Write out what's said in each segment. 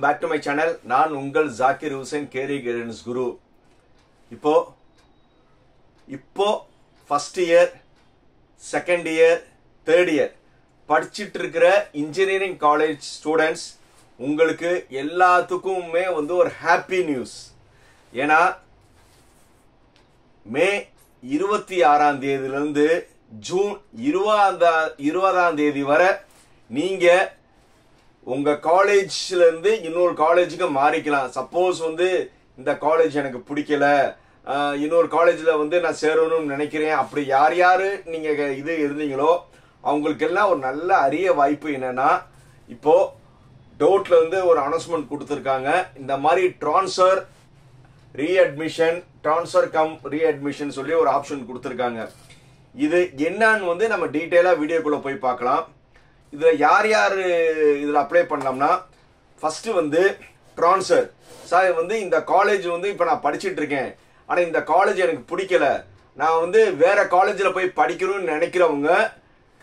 back to my channel. நான் உங்கள் Zakir Hussain carry guidance குரு. இப்போ first year, second year, third year படிச்சிட்டு இருக்கிற இன்ஜினியரிங் காலேஜ் ஸ்டூடெண்ட்ஸ் உங்களுக்கு எல்லாத்துக்குமே ஒரு ஹாப்பி நியூஸ். ஏன்னா மே 26ஆம் தேதியிலிருந்து ஜூன் 20ஆம் தேதி வரை நீங்க உங்க காலேஜ்ல இருந்து இன்னொரு காலேஜுக்கு மாறிக்கலாம். சப்போஸ் இந்த காலேஜ் எனக்கு பிடிக்கல, இன்னொரு காலேஜ்ல நான் சேரணும்னு நினைக்கிறேன், அப்படி யார் யாரு நீங்க இது இருந்தீங்களோ அவங்களுக்கு எல்லாம் ஒரு நல்ல அரிய வாய்ப்பு. என்னன்னா இப்போ டோட்ல ஒரு அனௌன்ஸ்மெண்ட் கொடுத்துருக்காங்க. இந்த மாதிரி transfer readmission, transfer come readmission சொல்லி ஒரு ஆப்ஷன் கொடுத்துருக்காங்க. இது என்னன்னு நம்ம டீட்டெயிலா வீடியோக்குள்ள போய் பார்க்கலாம். இதுல யார் யார் இதுல அப்ளை பண்ணலாம்னா, ஃபர்ஸ்ட் ட்ரான்ஸ்ஃபர். சார் இந்த காலேஜ் இப்ப நான் படிச்சிட்டு இருக்கேன், ஆனா இந்த காலேஜ் எனக்கு பிடிக்கல, நான் வேற காலேஜ்ல போய் படிக்கணும்னு நினைக்கிறவங்க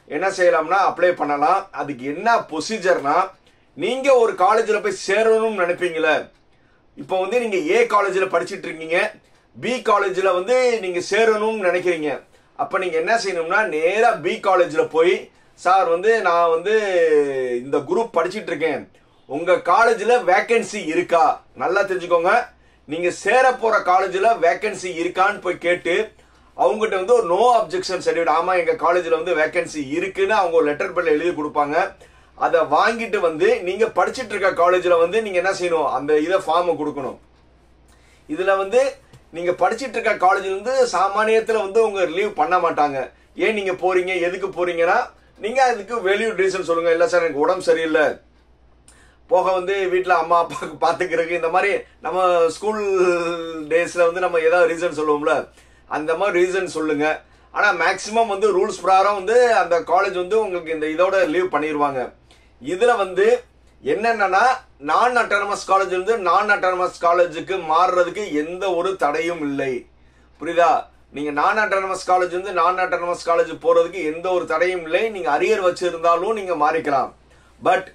என்ன செய்யலாம்னா அப்ளை பண்ணலாம். அதுக்கு என்ன ப்ரொசீஜர்னா, நீங்க ஒரு காலேஜ்ல போய் சேரணும்னு நினைப்பீங்களே. இப்போ நீங்க ஏ காலேஜ்ல படிச்சிட்டு இருக்கீங்க, பி காலேஜ்ல நீங்க சேரணும்னு நினைக்கிறீங்க. அப்ப நீங்க என்ன செய்யணும்னா நேரா பி காலேஜ்ல போய், சார் நான் இந்த குரூப் படிச்சிட்டு இருக்கேன், உங்க காலேஜ்ல வேகன்சி இருக்கா, நல்லா தெரிஞ்சுக்கோங்க. நீங்க சேர போற காலேஜ்ல வேகன்சி இருக்கான்னு போய் கேட்டு அவங்ககிட்ட ஒரு நோ அப்ஜெக்ஷன் சர்டிஃபிகேட், ஆமா எங்க காலேஜ்ல வேகன்சி இருக்குன்னு அவங்க ஒரு லெட்டர் பேர்ல எழுதி கொடுப்பாங்க. அதை வாங்கிட்டு நீங்க படிச்சிட்டு இருக்க காலேஜ்ல நீங்க என்ன செய்யணும், அந்த இதை ஃபார்ம் கொடுக்கணும். இதுல நீங்க படிச்சிட்டு இருக்க காலேஜ்ல சாமானியத்துல உங்க லீவ் பண்ண மாட்டாங்க. ஏன் நீங்க போறீங்க, எதுக்கு போறீங்கன்னா நீங்க அதுக்கு வேல்யூ ரீசன் சொல்லுங்க. இல்ல சார் எனக்கு உடம்பு சரியில்லை, போக வீட்டுல அம்மா அப்பாவுக்கு பாத்துக்கிறதுக்கு, இந்த மாதிரி நம்ம ஸ்கூல் டேஸ்ல நம்ம ஏதாவது ரீசன் சொல்லுவோம்ல, அந்த மாதிரி ரீசன் சொல்லுங்க. ஆனா மேக்சிமம் ரூல்ஸ் பிரகாரம் அந்த காலேஜ் உங்களுக்கு இந்த இதோட லீவ் பண்ணிடுவாங்க. இதுல என்னன்னா நான் அட்டானமஸ் காலேஜ் நான் அட்டானமஸ் காலேஜுக்கு மாறுறதுக்கு எந்த ஒரு தடையும் இல்லை. புரியுதா? நீங்க நான் அட்டானமஸ் காலேஜ் நான் அட்டானமஸ் காலேஜ் போறதுக்கு எந்த ஒரு தடையும் இல்லை. நீங்க அரியர் வச்சிருந்தாலும் நீங்க மாறிக்கலாம். பட்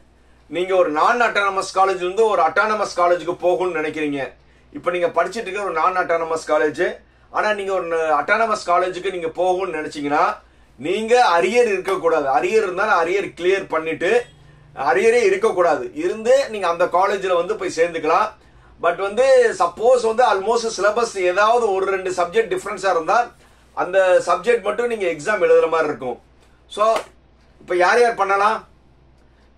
நீங்க ஒரு நான் அட்டானமஸ் காலேஜ் ஒரு அட்டானமஸ் காலேஜுக்கு போகணும்னு நினைக்கிறீங்க. இப்ப நீங்க படிச்சிட்டு இருக்க ஒரு நான் அட்டானமஸ் காலேஜ், ஆனா நீங்க ஒரு அட்டானமஸ் காலேஜுக்கு நீங்க போகணும்னு நினைச்சீங்கன்னா நீங்க அரியர் இருக்கக்கூடாது. அரியர் இருந்தாலும் அரியர் கிளியர் பண்ணிட்டு, அரியரே இருக்கக்கூடாது, இருந்து நீங்க அந்த காலேஜ்ல போய் சேர்ந்துக்கலாம். பட் சப்போஸ் ஆல்மோஸ்ட் சிலபஸ் ஏதாவது ஒரு 2 சப்ஜெக்ட் டிஃபரன்ஸா இருந்தா அந்த சப்ஜெக்ட் மட்டும் நீங்க எக்ஸாம் எழுதுற மாதிரி இருக்கும். ஸோ இப்ப யார் யார் பண்ணலாம்?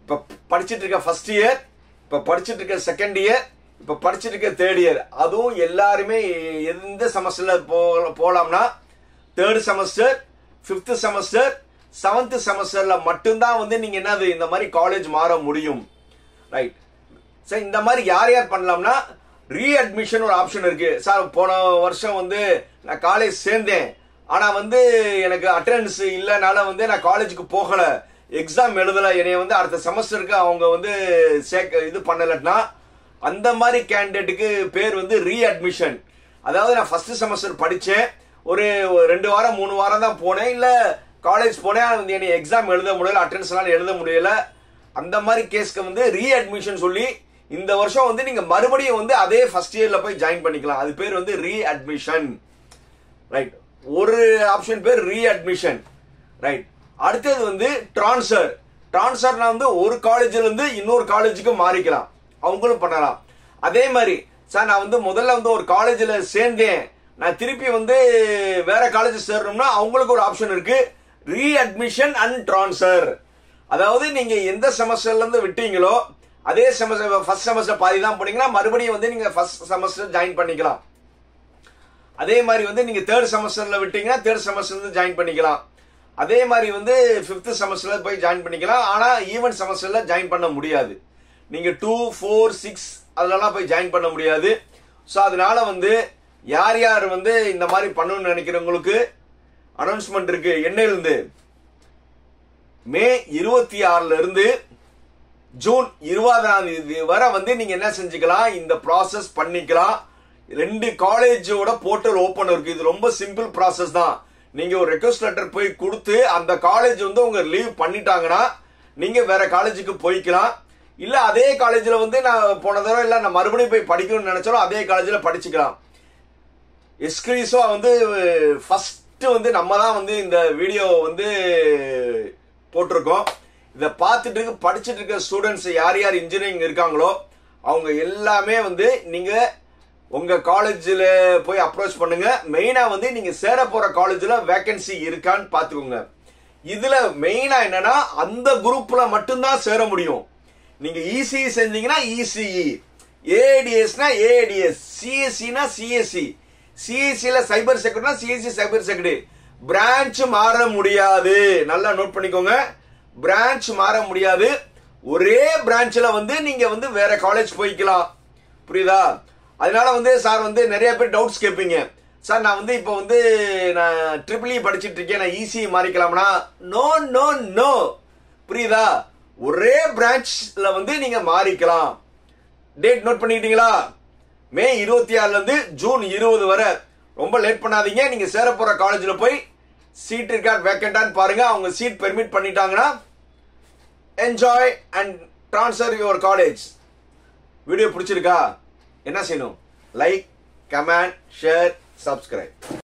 இப்ப படிச்சிட்டு இருக்க ஃபர்ஸ்ட் இயர், இப்ப படிச்சிட்டு இருக்க செகண்ட் இயர், இப்ப படிச்சிட்டு இருக்க தேர்ட் இயர், அதுவும் எல்லாருமே எந்த செமஸ்டர்ல போலாம்னா third semester, 5th semester, 7th செமஸ்டர்ல மட்டும்தான் நீங்க என்னது இந்த மாதிரி காலேஜ் மாற முடியும். ரைட். சார் இந்த மாதிரி யார் யார் பண்ணலாம்னா, ரீஅட்மிஷன் ஒரு ஆப்ஷன் இருக்கு. சார் போன வருஷம் நான் காலேஜ் சேர்ந்தேன், ஆனா எனக்கு அட்டெண்டன்ஸ் இல்லனால நான் காலேஜுக்கு போகல, எக்ஸாம் எழுதல, என்னைய அடுத்த செமஸ்டருக்கு அவங்க இது பண்ணலன்னா அந்த மாதிரி கேண்டிடேட்டுக்கு பேர் ரீஅட்மிஷன். அதாவது நான் ஃபர்ஸ்ட் செமஸ்டர் படிச்சேன், ஒரு 2 வாரம் 3 வாரம் தான் போனேன், இல்ல காலேஜ் போனேன், என்னை எக்ஸாம் எழுத முடியல, அட்டெண்டன்ஸ்னால எழுத முடியல, அந்த மாதிரி கேஸ்க்கு ரீஅட்மிஷன் சொல்லி இந்த வருஷம் நீங்க மறுபடியும் அதே ஃபர்ஸ்ட் இயர்ல போய் ஜாயின் பண்ணிக்கலாம். அது பேர் ரீஅட்மிஷன். ரைட். ஒரு ஆப்ஷன் பேர் ரீஅட்மிஷன். ரைட். அடுத்தது ட்ரான்ஸ்ஃபர். ட்ரான்ஸ்ஃபர்னா ஒரு காலேஜ்ல இருந்து இன்னொரு காலேஜுக்கு மாறிக்கலாம், அவங்களும் பண்ணலாம். அதே மாதிரி சார் நான் முதல்ல ஒரு காலேஜ்ல சேர்ந்தேன், நான் திருப்பி வேற காலேஜ் சேரணும்னா அவங்களுக்கு ஒரு ஆப்ஷன் இருக்கு, ரீஅட்மிஷன் அண்ட் ட்ரான்ஸ்ஃபர். அதாவது நீங்க எந்த செமஸ்டர்ல இருந்து விட்டீங்களோ அதே செமஸ்டர், ஃபர்ஸ்ட் செமஸ்டர் பாதி தான் போனீங்கன்னா மறுபடியும் நீங்க ஃபர்ஸ்ட் செமஸ்டர் ஜாயின் பண்ணிக்கலாம். அதே மாதிரி நீங்க தேர்ட் செமஸ்டர்ல விட்டீங்கன்னா தேர்ட் செமஸ்டர் ஜாயின் பண்ணிக்கலாம். அதே மாதிரி 5th செமஸ்டர்ல போய் ஜாயின் பண்ணிக்கலாம். ஆனா ஈவென்ட் செமஸ்டர்ல ஜாயின் பண்ண முடியாது. நீங்க 2, 4, 6 அதெல்லாம் போய் ஜாயின் பண்ண முடியாது. ஸோ அதனால யார் யார் இந்த மாதிரி பண்ணணும்னு நினைக்கிறவங்களுக்கு அனௌன்ஸ்மெண்ட் இருக்கு. என்னையிலிருந்து மே 26ல இருந்து ஜூன் 20ஆம் தேதி வரை நீங்க என்ன செஞ்சுக்கலாம், இந்த ப்ராசஸ் பண்ணிக்கலாம். 2 காலேஜோட போர்ட்டல் ஓபன் இருக்கு. இது ரொம்ப சிம்பிள் ப்ராசஸ் தான். நீங்க ஒரு ரெக்வெஸ்ட் லெட்டர் போய் கொடுத்து அந்த காலேஜ் உங்க லீவ் பண்ணிட்டாங்கன்னா நீங்க வேற காலேஜுக்கு போய்க்கலாம். இல்ல அதே காலேஜ்ல வந்து நான் போன தடவை இல்ல நான் மறுபடியும் போய் படிக்கணும்னு நினைச்சாலும் அதே காலேஜ்ல படிச்சுக்கலாம். எக்ஸ்க்ளூசிவா வந்து ஃபர்ஸ்ட் வந்து நம்ம தான் வந்து இந்த வீடியோ வந்து போட்டிருக்கோம். இதை பார்த்துட்டு படிச்சுட்டு இருக்க ஸ்டூடெண்ட்ஸ் யார் யார் இன்ஜினியரிங் இருக்காங்களோ அவங்க எல்லாமே வந்து நீங்க உங்க காலேஜ்ல போய் அப்ரோச் பண்ணுங்க. மெயினா வந்து நீங்க சேர போற காலேஜ்ல வேகன்சி இருக்கான்னு பாத்துக்கோங்க. இதுல மெயினா என்னன்னா அந்த குரூப்ல மட்டும்தான் சேர முடியும். நீங்க இசிஇ செஞ்சீங்கன்னா இசிஇ, ஏடிஎஸ்னா ஏடிஎஸ், சிஎஸ்சினா சிஎஸ்சி, சிஎஸ்சில சைபர் செக்யூரிட்டினா சிஎஸ்சி சைபர் செக்யூரிட்டி. பிரான்ச் மாற முடியாது. நல்லா நோட் பண்ணிக்கோங்க. பிரான்ச் மாற முடியாது. ஒரே பிரான்ச்ல வந்து நீங்க வந்து வேற காலேஜ் போய்க்கலாம். புரியுதா? அதனால வந்து சார் வந்து நிறைய பேர் டவுட்ஸ் கேட்பீங்க. சார் நான் வந்து இப்போ வந்து நான் ட்ரிபிள் படிச்சுட்டு இருக்கேன், நான் ஈஸி மாறிக்கலாம்னா நோ நோ நோ. புரியுதா? ஒரே பிரான்ச்ல வந்து நீங்க மாறிக்கலாம். டேட் நோட் பண்ணிட்டீங்களா? மே 26 இருந்து ஜூன் 20 வரை. ரொம்ப லேட் பண்ணாதீங்க. நீங்க சேர போற காலேஜ்ல போய் சீட் இருக்கா வேக்கண்டான்னு பாருங்க. அவங்க சீட் பெர்மிட் பண்ணிட்டாங்கன்னா enjoy and transfer your college. Video பிடிச்சிருக்கா? என்ன செய்யணும்? Like, comment, share, subscribe.